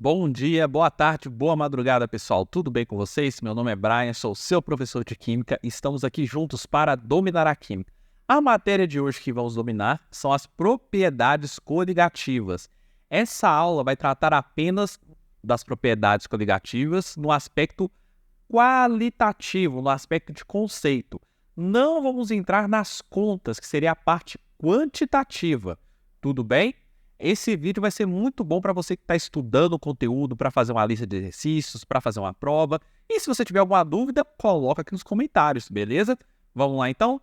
Bom dia, boa tarde, boa madrugada, pessoal. Tudo bem com vocês? Meu nome é Brian, sou seu professor de Química e estamos aqui juntos para dominar a Química. A matéria de hoje que vamos dominar são as propriedades coligativas. Essa aula vai tratar apenas das propriedades coligativas no aspecto qualitativo, no aspecto de conceito. Não vamos entrar nas contas, que seria a parte quantitativa. Tudo bem? Esse vídeo vai ser muito bom para você que está estudando o conteúdo, para fazer uma lista de exercícios, para fazer uma prova. E se você tiver alguma dúvida, coloca aqui nos comentários, beleza? Vamos lá então?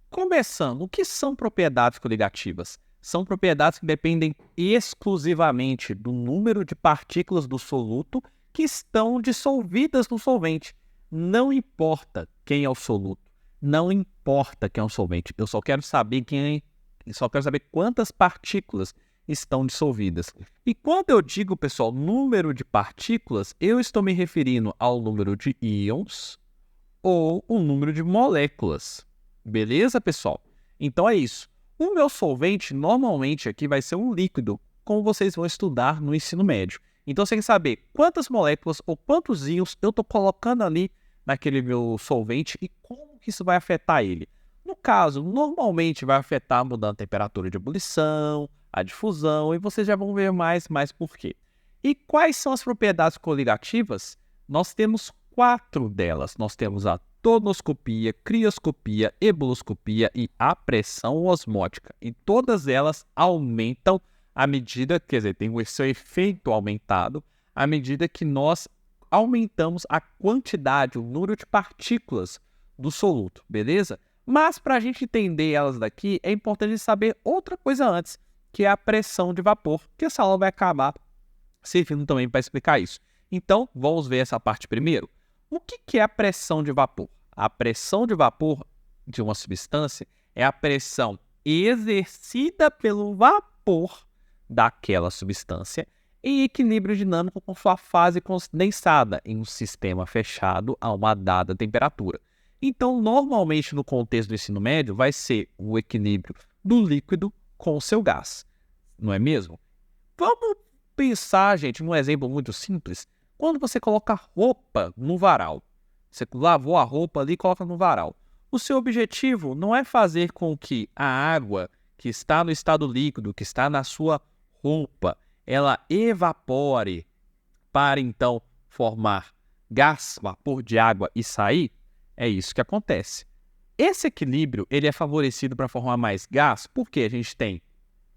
Começando, o que são propriedades coligativas? São propriedades que dependem exclusivamente do número de partículas do soluto que estão dissolvidas no solvente. Não importa quem é o soluto, não importa quem é o solvente. Eu só quero saber quantas partículas estão dissolvidas. E quando eu digo, pessoal, número de partículas, eu estou me referindo ao número de íons ou o número de moléculas. Beleza, pessoal? Então é isso. O meu solvente, normalmente, aqui vai ser um líquido, como vocês vão estudar no ensino médio. Então você quer saber quantas moléculas ou quantos íons eu estou colocando ali naquele meu solvente e como que isso vai afetar ele. No caso, normalmente vai afetar mudando a temperatura de ebulição, a difusão, e vocês já vão ver mais por quê. E quais são as propriedades coligativas? Nós temos 4 delas. Nós temos a tonoscopia, crioscopia, ebuloscopia e a pressão osmótica. E todas elas aumentam à medida, quer dizer, tem o seu efeito aumentado, à medida que nós aumentamos a quantidade, o número de partículas do soluto, beleza? Mas para a gente entender elas daqui, é importante saber outra coisa antes, que é a pressão de vapor, que essa aula vai acabar servindo também para explicar isso. Então, vamos ver essa parte primeiro. O que é a pressão de vapor? A pressão de vapor de uma substância é a pressão exercida pelo vapor daquela substância em equilíbrio dinâmico com sua fase condensada em um sistema fechado a uma dada temperatura. Então, normalmente, no contexto do ensino médio, vai ser o equilíbrio do líquido com o seu gás, não é mesmo? Vamos pensar, gente, num exemplo muito simples. Quando você coloca roupa no varal, você lavou a roupa ali e coloca no varal. O seu objetivo não é fazer com que a água que está no estado líquido, que está na sua roupa, ela evapore para então formar gás, vapor de água e sair. É isso que acontece. Esse equilíbrio ele é favorecido para formar mais gás porque a gente tem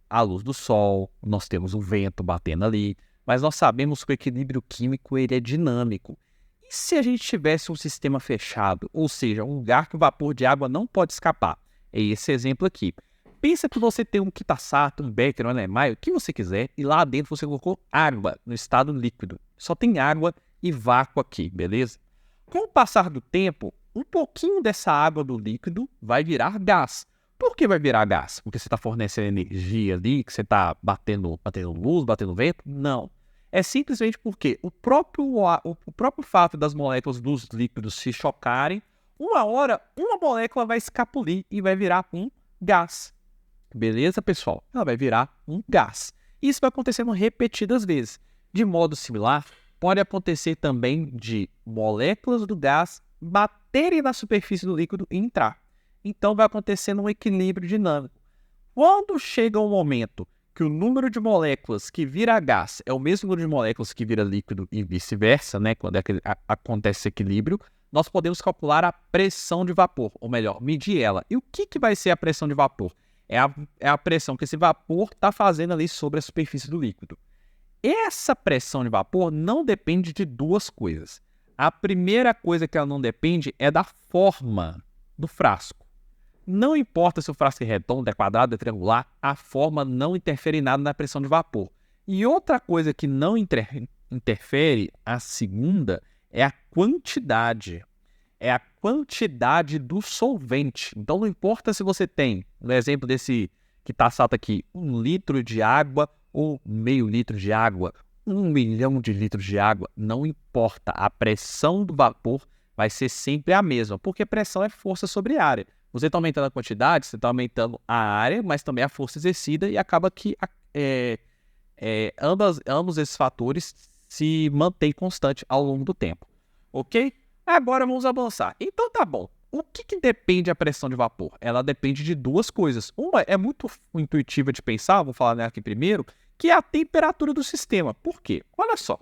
a luz do sol, nós temos o vento batendo ali, mas nós sabemos que o equilíbrio químico ele é dinâmico. E se a gente tivesse um sistema fechado, ou seja, um lugar que o vapor de água não pode escapar? É esse exemplo aqui. Pensa que você tem um Kitasato, um Becker, um Erlenmeyer, o que você quiser, e lá dentro você colocou água no estado líquido. Só tem água e vácuo aqui, beleza? Com o passar do tempo, um pouquinho dessa água do líquido vai virar gás. Por que vai virar gás? Porque você está fornecendo energia ali, que você está batendo luz, batendo vento? Não. É simplesmente porque o próprio fato das moléculas dos líquidos se chocarem, uma hora, uma molécula vai escapulir e vai virar um gás. Beleza, pessoal? Ela vai virar um gás. Isso vai acontecendo repetidas vezes. De modo similar, pode acontecer também de moléculas do gás baterem na superfície do líquido e entrar. Então vai acontecendo um equilíbrio dinâmico. Quando chega um momento que o número de moléculas que vira gás é o mesmo número de moléculas que vira líquido e vice-versa, né? Quando acontece esse equilíbrio, nós podemos calcular a pressão de vapor, ou melhor, medir ela. E o que vai ser a pressão de vapor? É a pressão que esse vapor está fazendo ali sobre a superfície do líquido. Essa pressão de vapor não depende de duas coisas. A primeira coisa que ela não depende é da forma do frasco. Não importa se o frasco é redondo, é quadrado, é triangular, a forma não interfere em nada na pressão de vapor. E outra coisa que não interfere, a segunda, é a quantidade. É a quantidade do solvente. Então não importa se você tem, no exemplo desse que está salto aqui, 1 litro de água ou meio litro de água, 1 milhão de litros de água, não importa. A pressão do vapor vai ser sempre a mesma, porque pressão é força sobre área. Você está aumentando a quantidade, você está aumentando a área, mas também a força exercida e acaba que ambos esses fatores se mantém constante ao longo do tempo, ok? Agora vamos avançar. Então tá bom. O que depende a pressão de vapor? Ela depende de duas coisas. Uma é muito intuitiva de pensar, vou falar nela aqui primeiro, que é a temperatura do sistema. Por quê? Olha só.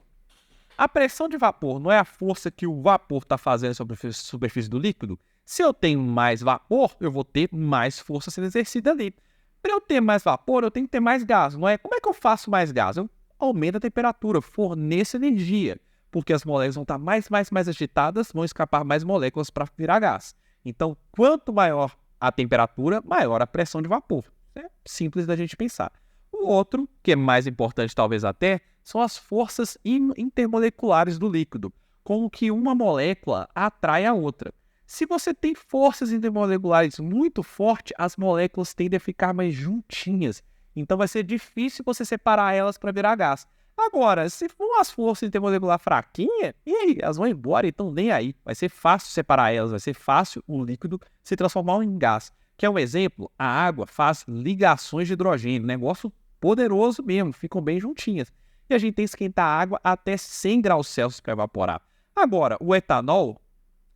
A pressão de vapor não é a força que o vapor está fazendo sobre a superfície do líquido? Se eu tenho mais vapor, eu vou ter mais força sendo exercida ali. Para eu ter mais vapor, eu tenho que ter mais gás, não é? Como é que eu faço mais gás? Eu aumento a temperatura, forneço energia, porque as moléculas vão estar mais agitadas, vão escapar mais moléculas para virar gás. Então, quanto maior a temperatura, maior a pressão de vapor. É simples da gente pensar. O outro, que é mais importante talvez até, são as forças intermoleculares do líquido, como que uma molécula atrai a outra. Se você tem forças intermoleculares muito fortes, as moléculas tendem a ficar mais juntinhas. Então vai ser difícil você separar elas para virar gás. Agora, se for as forças intermoleculares fraquinhas, e aí? Elas vão embora e estão nem aí. Vai ser fácil separar elas, vai ser fácil o líquido se transformar em gás. Quer um exemplo? A água faz ligações de hidrogênio, negócio poderoso mesmo, ficam bem juntinhas. E a gente tem que esquentar a água até 100 graus Celsius para evaporar. Agora, o etanol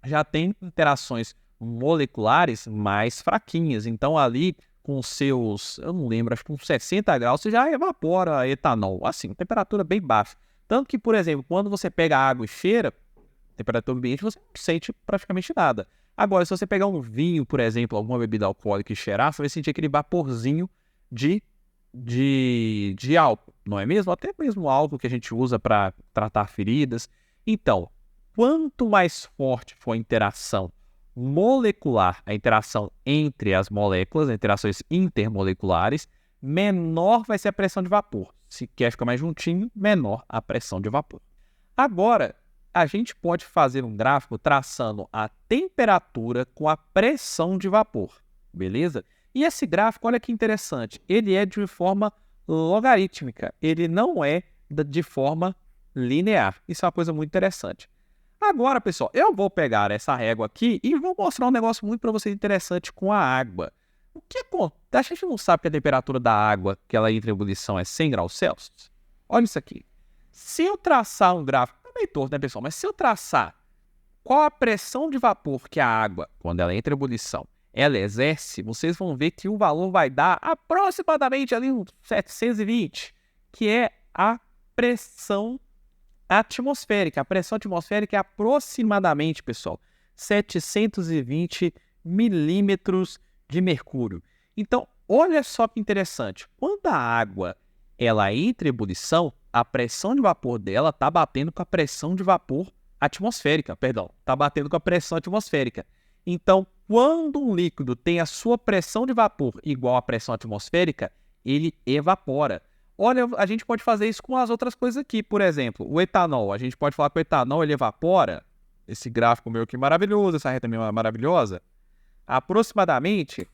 já tem interações moleculares mais fraquinhas. Então, ali, com seus, eu não lembro, acho que uns 60 graus, você já evapora etanol. Assim, temperatura bem baixa. Tanto que, por exemplo, quando você pega a água e cheira, temperatura ambiente, você não sente praticamente nada. Agora, se você pegar um vinho, por exemplo, alguma bebida alcoólica e cheirar, você vai sentir aquele vaporzinho de álcool, não é mesmo? Até mesmo o álcool que a gente usa para tratar feridas. Então, quanto mais forte for a interação molecular, a interação entre as moléculas, as interações intermoleculares, menor vai ser a pressão de vapor. Se quer ficar mais juntinho, menor a pressão de vapor. Agora, a gente pode fazer um gráfico traçando a temperatura com a pressão de vapor, beleza? E esse gráfico, olha que interessante, ele é de forma logarítmica, ele não é de forma linear. Isso é uma coisa muito interessante. Agora, pessoal, eu vou pegar essa régua aqui e vou mostrar um negócio muito para vocês interessante com a água. O que acontece? A gente não sabe que a temperatura da água que ela entra em ebulição é 100 graus Celsius? Olha isso aqui. Se eu traçar um gráfico, é meio torto, né, pessoal? Mas se eu traçar qual a pressão de vapor que a água, quando ela entra em ebulição, ela exerce, vocês vão ver que o valor vai dar aproximadamente ali uns 720, que é a pressão atmosférica. A pressão atmosférica é aproximadamente, pessoal, 720 milímetros de mercúrio. Então, olha só que interessante. Quando a água ela entra em ebulição, a pressão de vapor dela está batendo com a pressão de vapor atmosférica, está batendo com a pressão atmosférica. Então, quando um líquido tem a sua pressão de vapor igual à pressão atmosférica, ele evapora. Olha, a gente pode fazer isso com as outras coisas aqui. Por exemplo, o etanol. A gente pode falar que o etanol ele evapora. Esse gráfico meu aqui maravilhoso, essa reta minha maravilhosa. Aproximadamente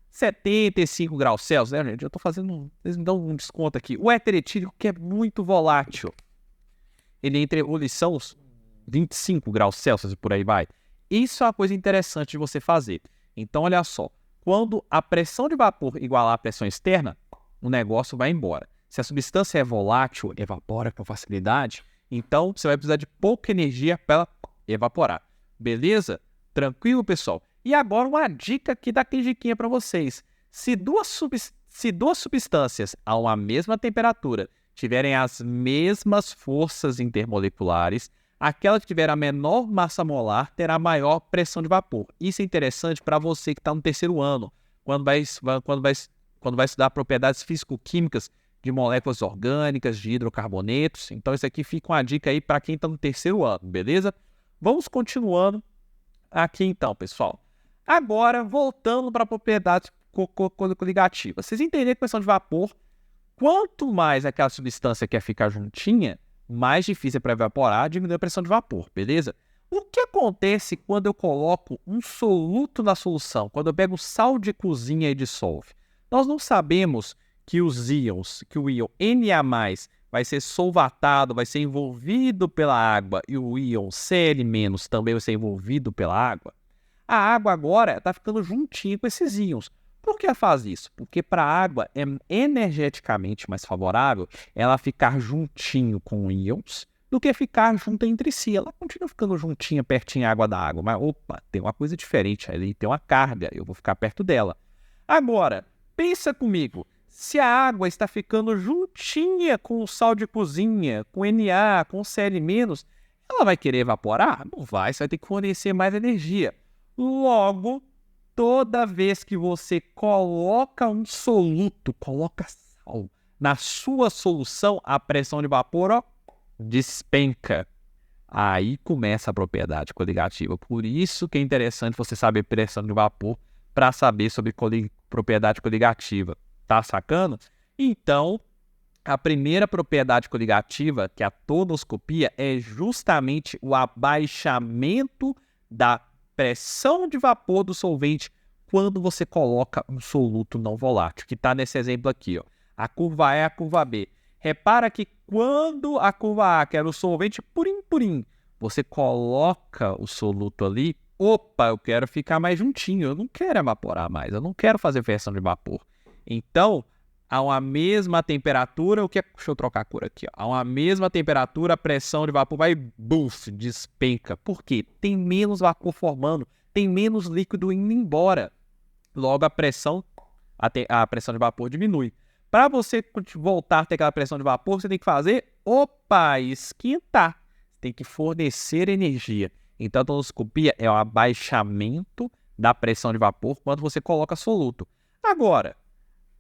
75 graus Celsius, né, gente? Eu tô fazendo... Vocês me dão um desconto aqui. O éter etílico, que é muito volátil. Ele entra em ebulição 25 graus Celsius e por aí vai. Isso é uma coisa interessante de você fazer. Então, olha só. Quando a pressão de vapor igualar a pressão externa, o negócio vai embora. Se a substância é volátil, evapora com facilidade, então você vai precisar de pouca energia para ela evaporar. Beleza? Tranquilo, pessoal? E agora uma dica aqui daquele diquinha para vocês. Se duas substâncias a uma mesma temperatura tiverem as mesmas forças intermoleculares, aquela que tiver a menor massa molar terá maior pressão de vapor. Isso é interessante para você que está no terceiro ano, quando vai estudar propriedades físico-químicas de moléculas orgânicas, de hidrocarbonetos. Então, isso aqui fica uma dica aí para quem está no terceiro ano, beleza? Vamos continuando aqui então, pessoal. Agora, voltando para propriedades coligativas. Vocês entenderam que a pressão de vapor, quanto mais aquela substância quer ficar juntinha, mais difícil é para evaporar, diminui a pressão de vapor, beleza? O que acontece quando eu coloco um soluto na solução? Quando eu pego sal de cozinha e dissolve? Nós não sabemos que os íons, que o íon Na+, vai ser solvatado, vai ser envolvido pela água, e o íon Cl- também vai ser envolvido pela água. A água agora está ficando juntinho com esses íons. Por que ela faz isso? Porque para a água é energeticamente mais favorável ela ficar juntinho com íons do que ficar junta entre si. Ela continua ficando juntinha, pertinho à água da água, mas opa, tem uma coisa diferente ali, tem uma carga, eu vou ficar perto dela. Agora, pensa comigo, se a água está ficando juntinha com o sal de cozinha, com Na, com Cl-, ela vai querer evaporar? Não vai, você vai ter que fornecer mais energia. Logo, toda vez que você coloca um soluto, coloca sal na sua solução, a pressão de vapor, ó, despenca. Aí começa a propriedade coligativa. Por isso que é interessante você saber pressão de vapor para saber sobre propriedade coligativa. Tá sacando? Então, a primeira propriedade coligativa, que é a tonoscopia, é justamente o abaixamento da pressão de vapor do solvente quando você coloca um soluto não volátil, que está nesse exemplo aqui, ó. A curva A é a curva B. Repara que quando a curva A, que era o solvente purim, você coloca o soluto ali, opa, eu quero ficar mais juntinho, eu não quero evaporar mais, eu não quero fazer versão de vapor. Então, a uma mesma temperatura, deixa eu trocar a cor aqui, ó. A uma mesma temperatura, a pressão de vapor vai, despenca. Por quê? Tem menos vapor formando, tem menos líquido indo embora. Logo, a pressão de vapor diminui. Para você voltar a ter aquela pressão de vapor, você tem que fazer, esquentar. Tem que fornecer energia. Então, a tonoscopia é o abaixamento da pressão de vapor quando você coloca soluto. Agora,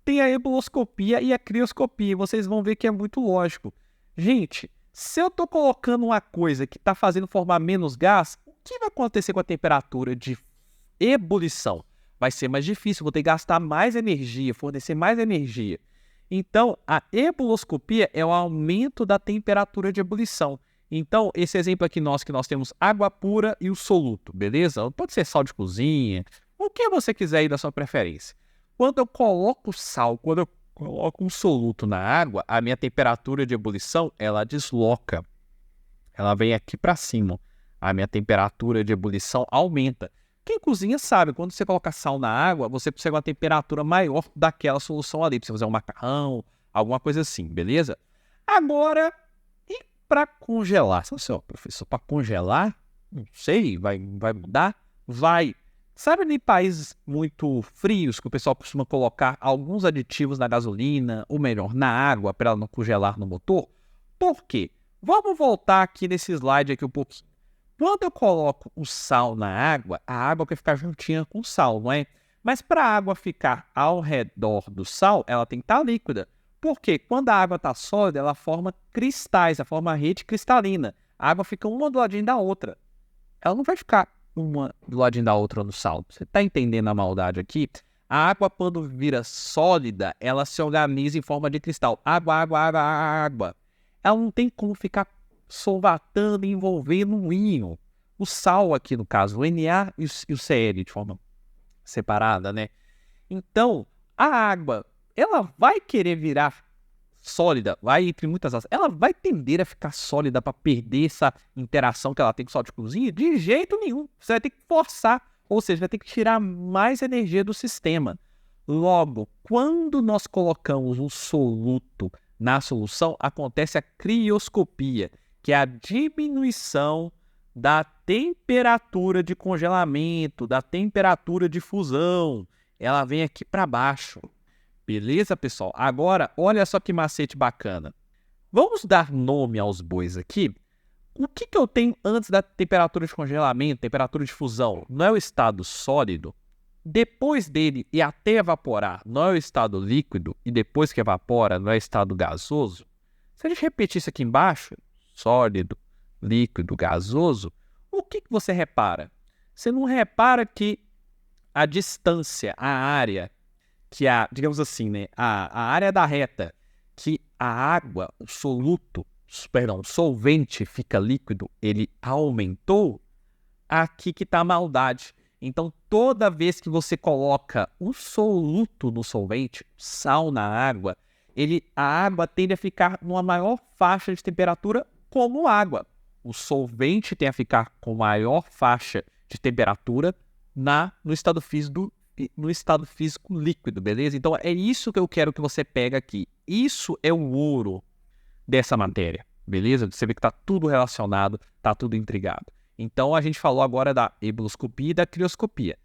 tem a ebuloscopia e a crioscopia. Vocês vão ver que é muito lógico. Gente, se eu estou colocando uma coisa que está fazendo formar menos gás, o que vai acontecer com a temperatura de ebulição? Vai ser mais difícil, vou ter que gastar mais energia, fornecer mais energia. Então, a ebuloscopia é o aumento da temperatura de ebulição. Então, esse exemplo aqui que nós temos água pura e o soluto, beleza? Pode ser sal de cozinha, o que você quiser aí da sua preferência. Quando eu coloco sal, quando eu coloco um soluto na água, a minha temperatura de ebulição, ela desloca. Ela vem aqui para cima. A minha temperatura de ebulição aumenta. Quem cozinha sabe, quando você coloca sal na água, você consegue uma temperatura maior daquela solução ali, para você fazer um macarrão, alguma coisa assim, beleza? Agora, e para congelar? Assim, professor, para congelar? Não sei, vai mudar? Vai. Sabe em países muito frios que o pessoal costuma colocar alguns aditivos na gasolina, ou melhor, na água, para ela não congelar no motor? Por quê? Vamos voltar aqui nesse slide aqui um pouquinho. Quando eu coloco o sal na água, a água quer ficar juntinha com o sal, não é? Mas para a água ficar ao redor do sal, ela tem que estar líquida. Porque quando a água está sólida, ela forma cristais, ela forma rede cristalina. A água fica uma do ladinho da outra. Ela não vai ficar uma do ladinho da outra no sal. Você está entendendo a maldade aqui? A água, quando vira sólida, ela se organiza em forma de cristal. Água, água, água, água. Ela não tem como ficar solvatando e envolvendo um íon. O sal aqui, no caso, o Na e o Cl de forma separada, né? Então, a água, ela vai querer virar sólida, vai entre muitas aspas, ela vai tender a ficar sólida para perder essa interação que ela tem com o sal de cozinha? De jeito nenhum. Você vai ter que forçar, ou seja, vai ter que tirar mais energia do sistema. Logo, quando nós colocamos um soluto na solução, acontece a crioscopia, que é a diminuição da temperatura de congelamento, da temperatura de fusão. Ela vem aqui para baixo. Beleza, pessoal? Agora, olha só que macete bacana. Vamos dar nome aos bois aqui. O que eu tenho antes da temperatura de congelamento, temperatura de fusão? Não é o estado sólido? Depois dele e até evaporar, não é o estado líquido? E depois que evapora, não é o estado gasoso? Se a gente repetir isso aqui embaixo, sólido, líquido, gasoso, o que você repara? Você não repara que a distância, a área, que digamos assim, né, a área da reta, que a água, o solvente fica líquido, ele aumentou, aqui que está a maldade. Então, toda vez que você coloca um soluto no solvente, sal na água, a água tende a ficar numa maior faixa de temperatura como água. O solvente tem a ficar com maior faixa de temperatura no estado físico líquido, beleza? Então, é isso que eu quero que você pegue aqui. Isso é o ouro dessa matéria. beleza? Você vê que está tudo relacionado, está tudo intrigado. Então, a gente falou agora da ebuloscopia e da crioscopia.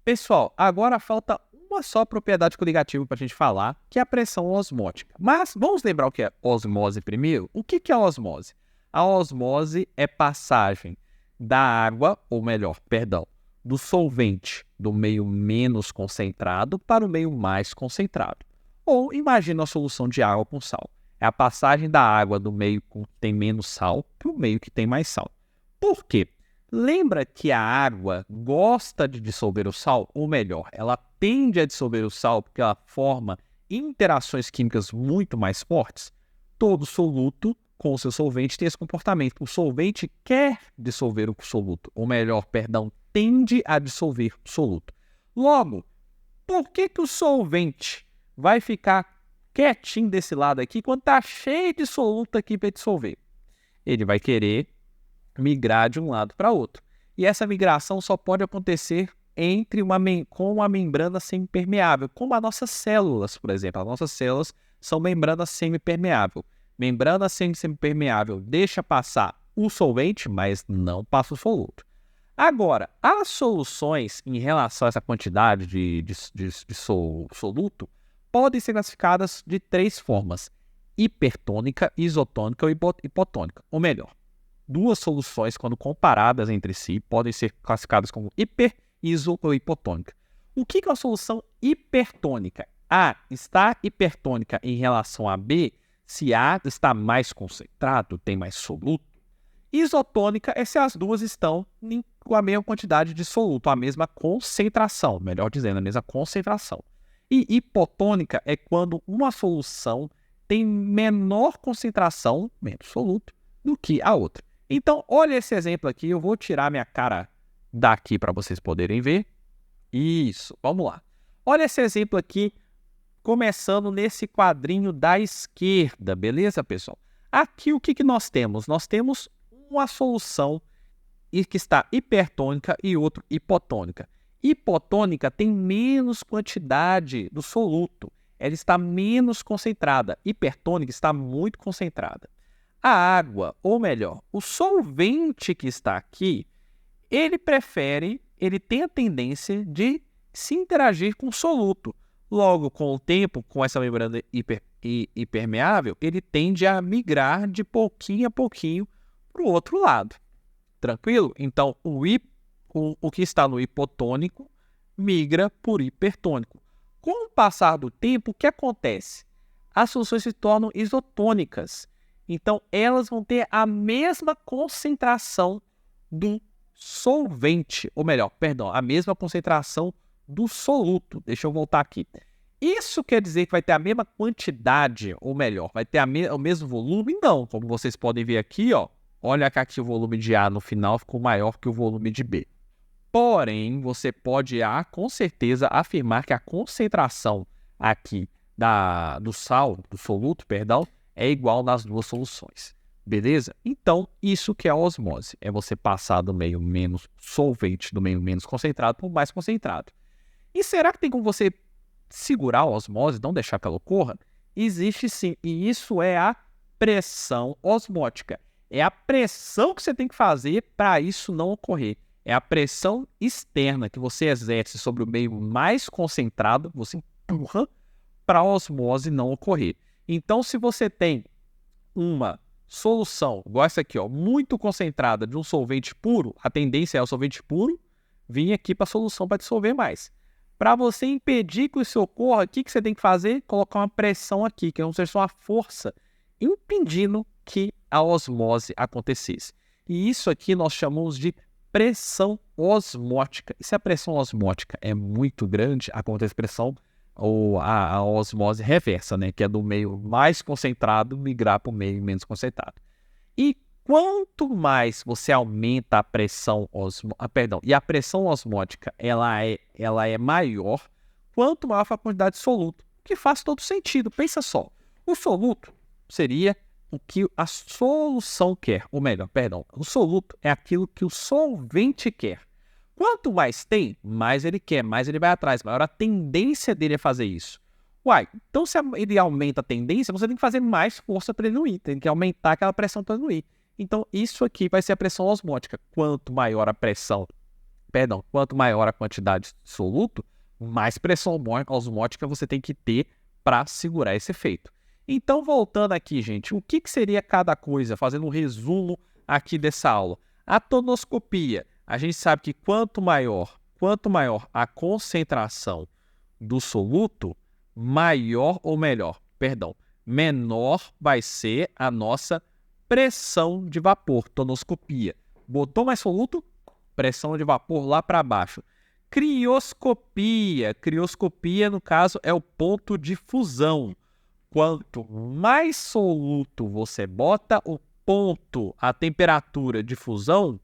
Pessoal, agora falta uma só propriedade coligativa para a gente falar, que é a pressão osmótica. Mas vamos lembrar o que é osmose primeiro? O que é a osmose? A osmose é passagem da água, ou melhor, perdão, do solvente do meio menos concentrado para o meio mais concentrado. Ou imagina a solução de água com sal. É a passagem da água do meio que tem menos sal para o meio que tem mais sal. Por quê? Lembra que a água gosta de dissolver o sal? Ou melhor, ela tende a dissolver o sal porque ela forma interações químicas muito mais fortes? Todo soluto com o seu solvente tem esse comportamento. O solvente quer dissolver o soluto, ou melhor, perdão, tende a dissolver o soluto. Logo, por que o solvente vai ficar quietinho desse lado aqui quando está cheio de soluto aqui para dissolver? Ele vai querer migrar de um lado para outro. E essa migração só pode acontecer com uma membrana semipermeável, como as nossas células, por exemplo. As nossas células são membrana semipermeável. Membrana semipermeável deixa passar o solvente, mas não passa o soluto. Agora, as soluções em relação a essa quantidade de soluto podem ser classificadas de 3 formas: hipertônica, isotônica ou hipotônica. Ou melhor, 2 soluções, quando comparadas entre si, podem ser classificadas como hiper, iso ou hipotônica. O que é uma solução hipertônica? A está hipertônica em relação a B se A está mais concentrado, tem mais soluto. Isotônica é se as duas estão com a mesma quantidade de soluto, a mesma concentração, melhor dizendo, a mesma concentração. E hipotônica é quando uma solução tem menor concentração, menos soluto, do que a outra. Então, olha esse exemplo aqui, eu vou tirar minha cara daqui para vocês poderem ver. Isso, vamos lá. Olha esse exemplo aqui, começando nesse quadrinho da esquerda, beleza, pessoal? Aqui o que nós temos? Nós temos uma solução que está hipertônica e outra hipotônica. Hipotônica tem menos quantidade do soluto, ela está menos concentrada. Hipertônica está muito concentrada. A água, ou melhor, o solvente que está aqui, ele tem a tendência de se interagir com o soluto. Logo, com o tempo, com essa membrana hipermeável, ele tende a migrar de pouquinho a pouquinho para o outro lado. Tranquilo? Então, o que está no hipotônico migra por hipertônico. Com o passar do tempo, o que acontece? As soluções se tornam isotônicas. Então, elas vão ter a mesma concentração do solvente, ou melhor, perdão, a mesma concentração do soluto. Deixa eu voltar aqui. Isso quer dizer que vai ter a mesma quantidade, ou melhor, vai ter o mesmo volume? Não, como vocês podem ver aqui, ó, olha que aqui o volume de A no final ficou maior que o volume de B. Porém, você pode, com certeza, afirmar que a concentração aqui do soluto, perdão, é igual nas duas soluções. Beleza? Então, isso que é a osmose. É você passar do meio menos solvente, do meio menos concentrado, para o mais concentrado. E será que tem como você segurar a osmose, não deixar que ela ocorra? Existe sim, e isso é a pressão osmótica. É a pressão que você tem que fazer para isso não ocorrer. É a pressão externa que você exerce sobre o meio mais concentrado, você empurra para a osmose não ocorrer. Então, se você tem uma solução, igual essa aqui, ó, muito concentrada de um solvente puro, a tendência é o solvente puro vir aqui para a solução para dissolver mais. Para você impedir que isso ocorra, o que você tem que fazer? Colocar uma pressão aqui, que não seja só uma força, impedindo que a osmose acontecesse. E isso aqui nós chamamos de pressão osmótica. E se a pressão osmótica é muito grande, acontece pressão ou a osmose reversa, né? Que é do meio mais concentrado migrar para o meio menos concentrado. E quanto mais você aumenta a pressão e a pressão osmótica ela é maior, quanto maior a quantidade de soluto, que faz todo sentido. Pensa só, o soluto seria o que a solução quer, ou melhor, perdão, o soluto é aquilo que o solvente quer. Quanto mais tem, mais ele quer, mais ele vai atrás, maior a tendência dele a fazer isso. Uai, então se ele aumenta a tendência, você tem que fazer mais força para ele não ir, tem que aumentar aquela pressão para ele não ir. Então, isso aqui vai ser a pressão osmótica. Quanto maior a pressão, quanto maior a quantidade de soluto, mais pressão osmótica você tem que ter para segurar esse efeito. Então, voltando aqui, gente, o que seria cada coisa? Fazendo um resumo aqui dessa aula. A tonoscopia, a gente sabe que quanto maior a concentração do soluto, menor vai ser a nossa pressão de vapor, tonoscopia. Botou mais soluto, pressão de vapor lá para baixo. Crioscopia, no caso, é o ponto de fusão. Quanto mais soluto você bota, a temperatura de fusão,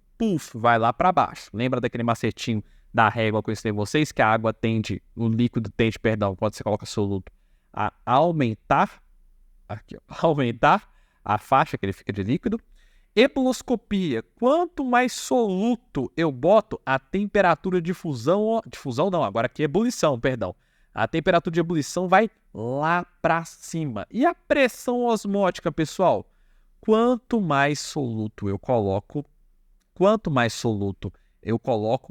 vai lá para baixo. Lembra daquele macetinho da régua que eu ensinei vocês, que a água tende, o líquido tende, quando você coloca soluto, a aumentar, aumentar a faixa que ele fica de líquido. Ebuloscopia, quanto mais soluto eu boto, a temperatura de ebulição, a temperatura de ebulição vai lá para cima. E a pressão osmótica, pessoal? Quanto mais soluto eu coloco,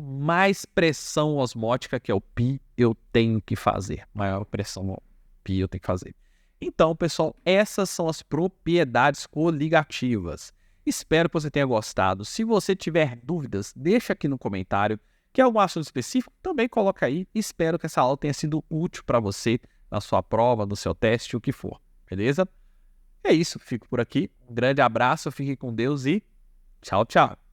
mais pressão osmótica, que é o π, eu tenho que fazer. Maior pressão π eu tenho que fazer. Então, pessoal, essas são as propriedades coligativas. Espero que você tenha gostado. Se você tiver dúvidas, deixa aqui no comentário. Quer algum assunto específico? Também coloca aí. Espero que essa aula tenha sido útil para você na sua prova, no seu teste, o que for. Beleza? É isso. Fico por aqui. Um grande abraço. Fique com Deus e tchau, tchau.